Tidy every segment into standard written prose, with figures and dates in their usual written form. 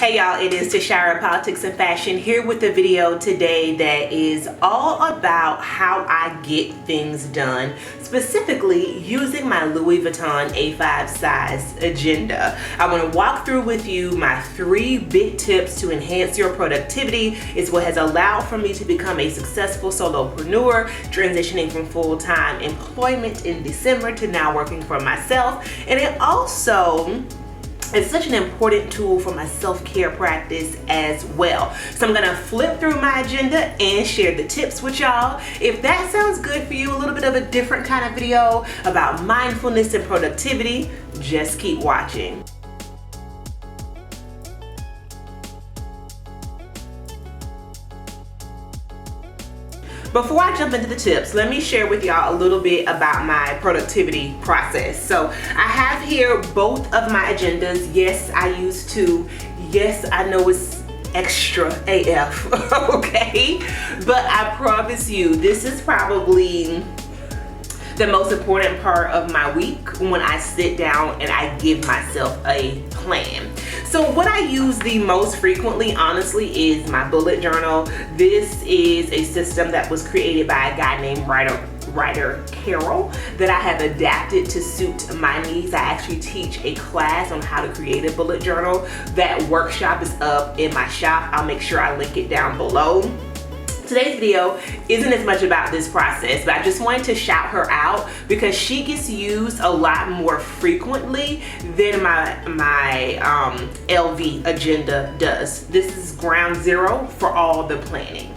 Hey y'all, it is Tashara, Politics and Fashion, here with a video today that is all about how I get things done, specifically using my Louis Vuitton A5 size agenda. I want to walk through with you my 3 big tips to enhance your productivity. It's what has allowed for me to become a successful solopreneur, transitioning from full-time employment in December to now working for myself. And it also it's such an important tool for my self-care practice as well. So I'm gonna flip through my agenda and share the tips with y'all. If that sounds good for you, a little bit of a different kind of video about mindfulness and productivity, just keep watching. Before I jump into the tips, let me share with y'all a little bit about my productivity process. So I have here both of my agendas. Yes, I used to. Yes, I know it's extra AF, okay? But I promise you, this is probably the most important part of my week when I sit down and I give myself a plan. So what I use the most frequently, honestly, is my bullet journal. This is a system that was created by a guy named Ryder Carroll that I have adapted to suit my needs. I actually teach a class on how to create a bullet journal. That workshop is up in my shop. I'll make sure I link it down below. Today's video isn't as much about this process, but I just wanted to shout her out because she gets used a lot more frequently than my LV agenda does. This is ground zero for all the planning.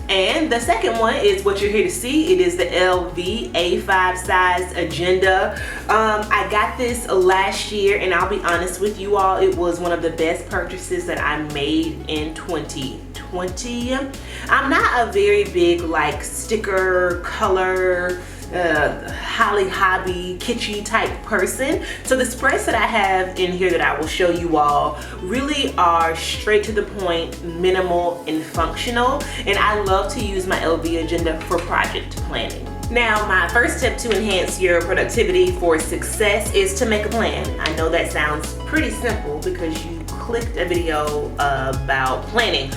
And the second one is what you're here to see. It is the LV A5 size agenda. I got this last year, and I'll be honest with you all, it was one of the best purchases that I made in 2020. I'm not a very big like sticker, color, Holly Hobby, kitschy type person. So the spreads that I have in here that I will show you all really are straight to the point, minimal and functional. And I love to use my LV agenda for project planning. Now, my first tip to enhance your productivity for success is to make a plan. I know that sounds pretty simple because you clicked a video about planning.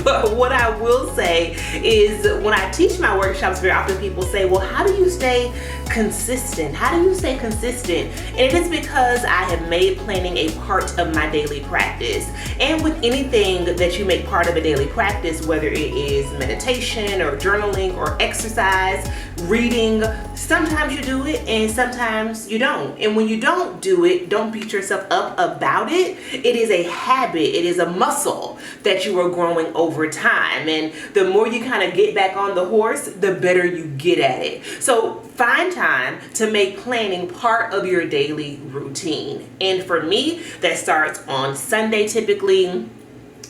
But what I will say is when I teach my workshops, very often people say, well, how do you stay consistent? How do you stay consistent? And it is because I have made planning a part of my daily practice. And with anything that you make part of a daily practice, whether it is meditation or journaling or exercise, reading, sometimes you do it and sometimes you don't. And when you don't do it, don't beat yourself up about it. It is a habit, it is a muscle that you are growing over time. And the more you kind of get back on the horse, the better you get at it. So find time to make planning part of your daily routine. And for me, that starts on Sunday typically.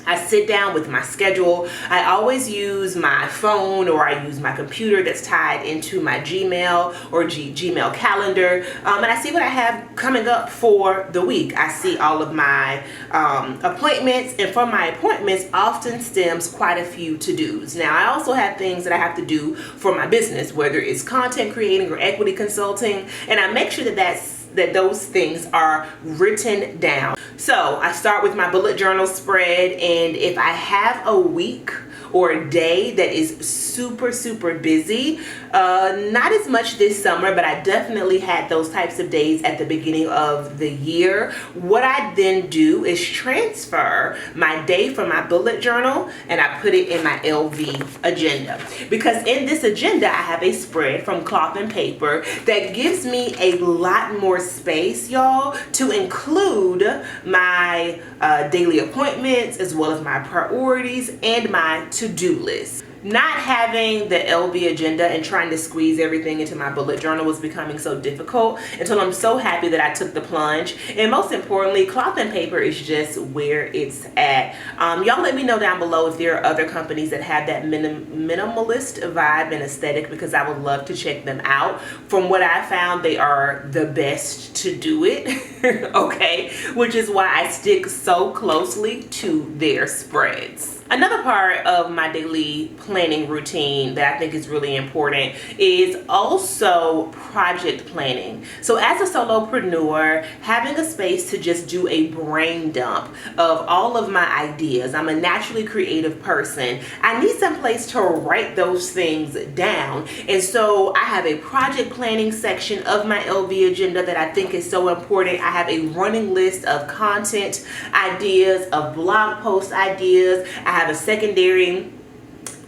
I sit down with my schedule. I always use my phone or I use my computer that's tied into my Gmail or Gmail calendar. And I see what I have coming up for the week. I see all of my appointments, and from my appointments often stems quite a few to-dos. Now, I also have things that I have to do for my business, whether it's content creating or equity consulting, and I make sure that those things are written down. So I start with my bullet journal spread, and if I have a week or a day that is super busy, not as much this summer, but I definitely had those types of days at the beginning of the year. What I then do is transfer my day from my bullet journal and I put it in my LV agenda, because in this agenda I have a spread from cloth and paper that gives me a lot more space, y'all, to include my daily appointments as well as my priorities and my to-do list. Not having the LV agenda and trying to squeeze everything into my bullet journal was becoming so difficult until I'm so happy that I took the plunge. And most importantly, cloth and paper is just where it's at. Y'all let me know down below if there are other companies that have that minimalist vibe and aesthetic, because I would love to check them out. From what I found, they are the best to do it, okay? Which is why I stick so closely to their spreads. Another part of my daily planning routine that I think is really important is also project planning. So as a solopreneur, having a space to just do a brain dump of all of my ideas. I'm a naturally creative person. I need some place to write those things down. And so I have a project planning section of my LV agenda that I think is so important. I have a running list of content ideas, of blog post ideas. I have a secondary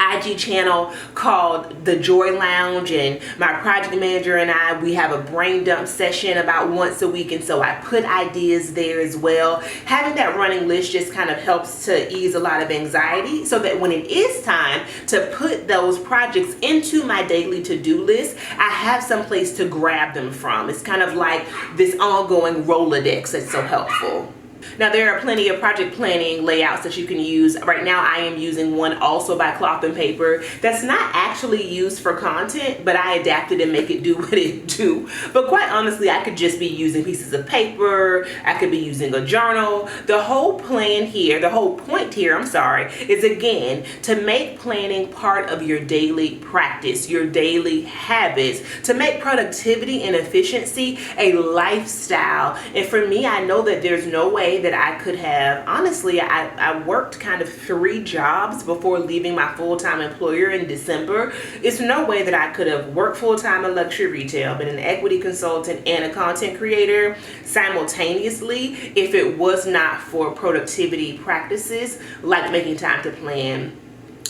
IG channel called The Joy Lounge, and my project manager and I, we have a brain dump session about once a week, and so I put ideas there as well. Having that running list just kind of helps to ease a lot of anxiety, so that when it is time to put those projects into my daily to-do list, I have some place to grab them from. It's kind of like this ongoing Rolodex that's so helpful. Now, there are plenty of project planning layouts that you can use. Right now, I am using one also by Cloth and Paper that's not actually used for content, but I adapted and make it do what it do. But quite honestly, I could just be using pieces of paper. I could be using a journal. The whole point here, is again, to make planning part of your daily practice, your daily habits, to make productivity and efficiency a lifestyle. And for me, I know that there's no way that I could have, honestly, I worked kind of 3 jobs before leaving my full-time employer in December. It's no way that I could have worked full-time in luxury retail, been an equity consultant and a content creator simultaneously if it was not for productivity practices like making time to plan.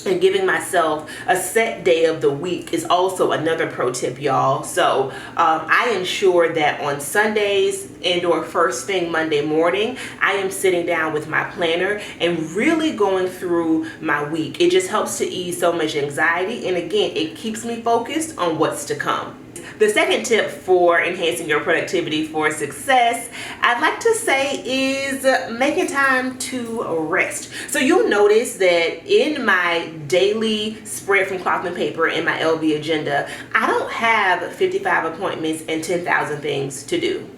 And giving myself a set day of the week is also another pro tip, y'all. So I ensure that on Sundays and or first thing Monday morning, I am sitting down with my planner and really going through my week. It just helps to ease so much anxiety. And again, it keeps me focused on what's to come. The second tip for enhancing your productivity for success, I'd like to say, is making time to rest. So you'll notice that in my daily spread from Cloth and Paper in my LV agenda, I don't have 55 appointments and 10,000 things to do.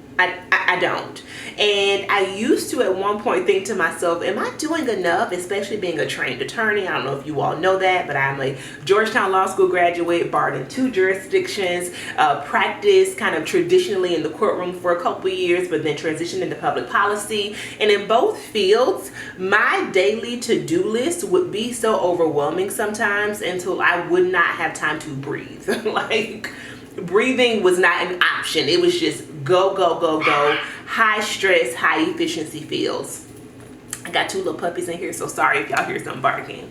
I don't. And I used to at one point think to myself, am I doing enough, especially being a trained attorney? I don't know if you all know that, but I'm a Georgetown Law School graduate, barred in 2 jurisdictions, practiced kind of traditionally in the courtroom for a couple years, but then transitioned into public policy. And in both fields, my daily to-do list would be so overwhelming sometimes until I would not have time to breathe. Like, breathing was not an option. It was just go, go, go, go. High stress, high efficiency fields. I got 2 little puppies in here, so sorry if y'all hear some barking.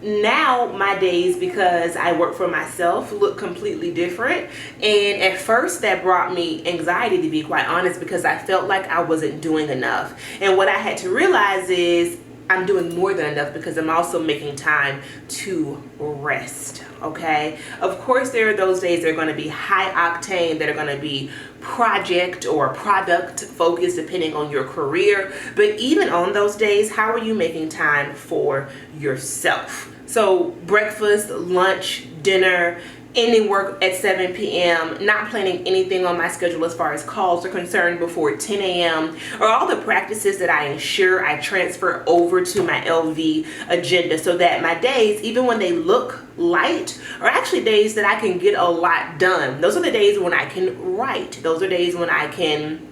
Now my days, because I work for myself, look completely different. And at first that brought me anxiety, to be quite honest, because I felt like I wasn't doing enough. And what I had to realize is I'm doing more than enough because I'm also making time to rest. Okay, of course there are those days that are going to be high octane, that are going to be project or product focused depending on your career. But even on those days, how are you making time for yourself? So breakfast, lunch, dinner, ending work at 7 p.m., not planning anything on my schedule as far as calls are concerned before 10 a.m., or all the practices that I ensure I transfer over to my LV agenda so that my days, even when they look light, are actually days that I can get a lot done. Those are the days when I can write. Those are days when I can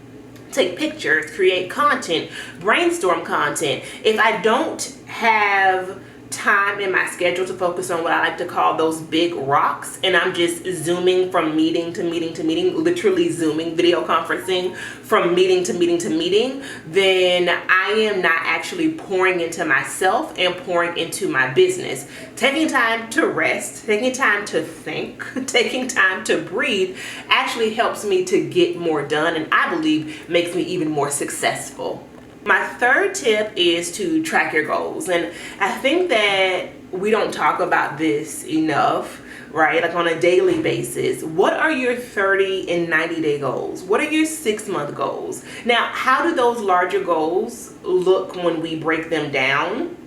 take pictures, create content, brainstorm content. If I don't have time in my schedule to focus on what I like to call those big rocks, and I'm just zooming from meeting to meeting to meeting, literally zooming, video conferencing from meeting to meeting to meeting, then I am not actually pouring into myself and pouring into my business. Taking time to rest, taking time to think, taking time to breathe actually helps me to get more done, and I believe makes me even more successful. My third tip is to track your goals. And I think that we don't talk about this enough, right? Like on a daily basis. What are your 30 and 90-day goals? What are your 6-month goals? Now, how do those larger goals look when we break them down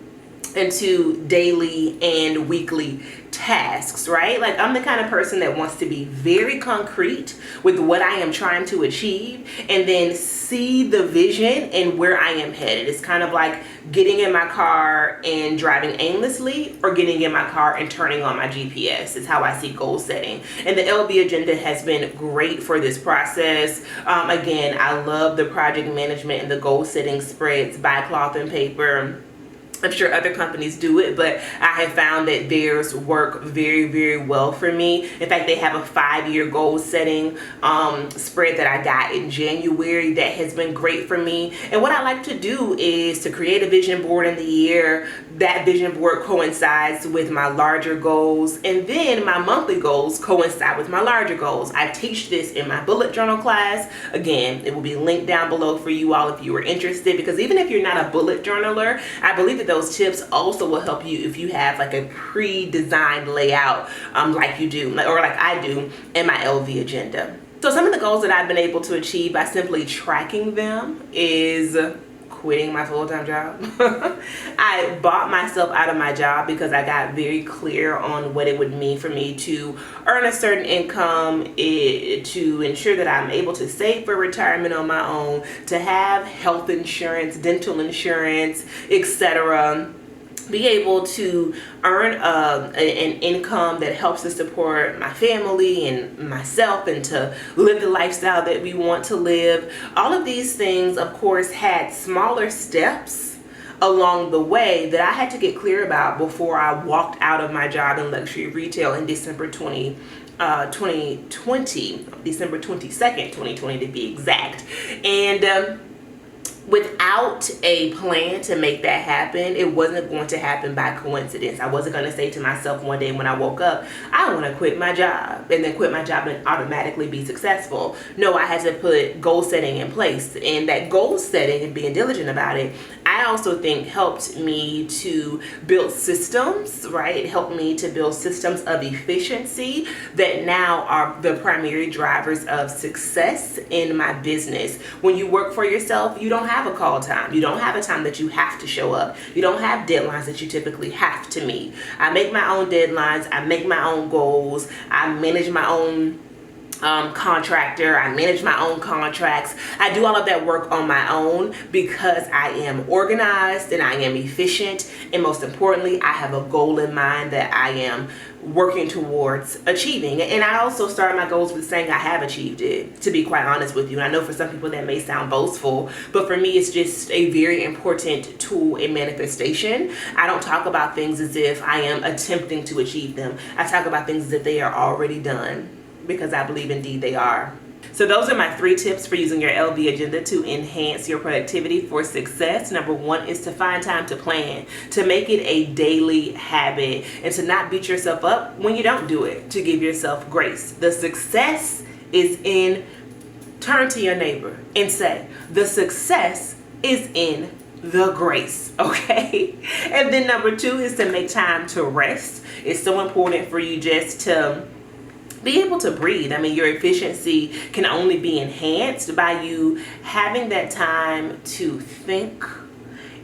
into daily and weekly tasks, right? Like, I'm the kind of person that wants to be very concrete with what I am trying to achieve and then see the vision and where I am headed. It's kind of like getting in my car and driving aimlessly, or getting in my car and turning on my GPS. Is how I see goal setting. And the LV Agenda has been great for this process. Again, I love the project management and the goal setting spreads by Cloth and Paper. I'm sure other companies do it, but I have found that theirs work very, very well for me. In fact, they have a 5-year goal setting spread that I got in January that has been great for me. And what I like to do is to create a vision board in the year. That vision board coincides with my larger goals, and then my monthly goals coincide with my larger goals. I teach this in my bullet journal class. Again, it will be linked down below for you all if you are interested, because even if you're not a bullet journaler, I believe that those tips also will help you if you have like a pre-designed layout like you do, or like I do in my LV Agenda. So some of the goals that I've been able to achieve by simply tracking them is quitting my full-time job. I bought myself out of my job because I got very clear on what it would mean for me to earn a certain income, to ensure that I'm able to save for retirement on my own, to have health insurance, dental insurance, etc. Be able to earn an income that helps to support my family and myself, and to live the lifestyle that we want to live. All of these things, of course, had smaller steps along the way that I had to get clear about before I walked out of my job in luxury retail in December 2020, December 22nd, 2020 to be exact. And without a plan to make that happen, it wasn't going to happen by coincidence. I wasn't going to say to myself one day when I woke up, I want to quit my job, and then quit my job and automatically be successful. No, I had to put goal setting in place, and that goal setting and being diligent about it, I also think helped me to build systems, right? It helped me to build systems of efficiency that now are the primary drivers of success in my business. When you work for yourself, you don't have a call time. You don't have a time that you have to show up. You don't have deadlines that you typically have to meet. I make my own deadlines. I make my own goals. I manage my own contractor. I manage my own contracts. I do all of that work on my own because I am organized and I am efficient, and most importantly, I have a goal in mind that I am working towards achieving. And I also start my goals with saying I have achieved it, to be quite honest with you. And I know for some people that may sound boastful, but for me it's just a very important tool in manifestation. I don't talk about things as if I am attempting to achieve them. I talk about things as if they are already done, because I believe indeed they are. So those are my 3 tips for using your LV Agenda to enhance your productivity for success. Number 1 is to find time to plan, to make it a daily habit, and to not beat yourself up when you don't do it, to give yourself grace. The success is in, turn to your neighbor and say, the success is in the grace, okay? And then number 2 is to make time to rest. It's so important for you just to be able to breathe. I mean, your efficiency can only be enhanced by you having that time to think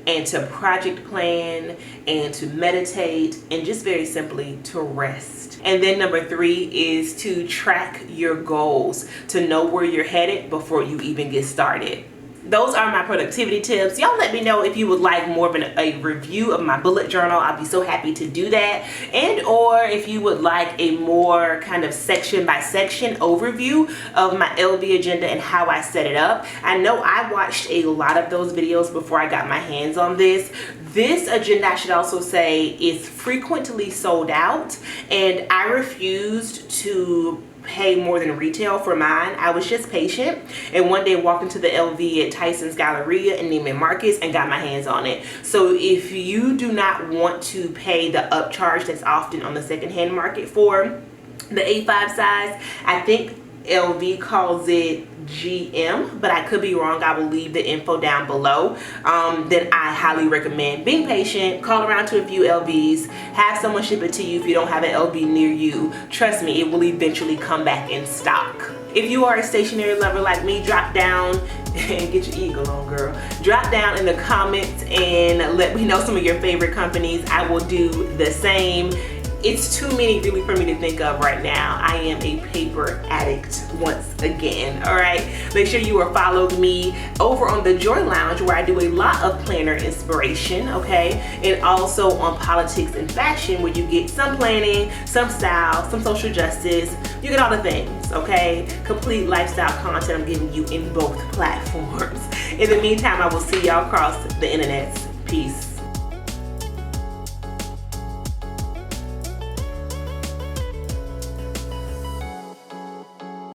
and to project plan and to meditate and just very simply to rest. And then number 3 is to track your goals, to know where you're headed before you even get started. Those are my productivity tips. Y'all let me know if you would like more of a review of my bullet journal. I'll be so happy to do that. And or if you would like a more kind of section by section overview of my LV Agenda and how I set it up. I know I watched a lot of those videos before I got my hands on this. This agenda, I should also say, is frequently sold out, and I refused to pay more than retail for mine. I was just patient, and one day walked into the LV at Tyson's Galleria in Neiman Marcus and got my hands on it. So if you do not want to pay the upcharge that's often on the secondhand market for the A5 size, I think LV calls it GM, but I could be wrong. I will leave the info down below. Then I highly recommend being patient, call around to a few LVs, have someone ship it to you if you don't have an LV near you. Trust me, it will eventually come back in stock. If you are a stationery lover like me, drop down and get your eagle on, girl. Drop down in the comments and let me know some of your favorite companies. I will do the same. it's too many really for me to think of right now. I am a paper addict once again. All right, make sure you are following me over on the Joy Lounge, where I do a lot of planner inspiration, okay, and also on politics and fashion, where you get some planning, some style, some social justice. You get all the things, okay? Complete lifestyle content I'm giving you in both platforms. In the meantime, I will see y'all across the internet. Peace.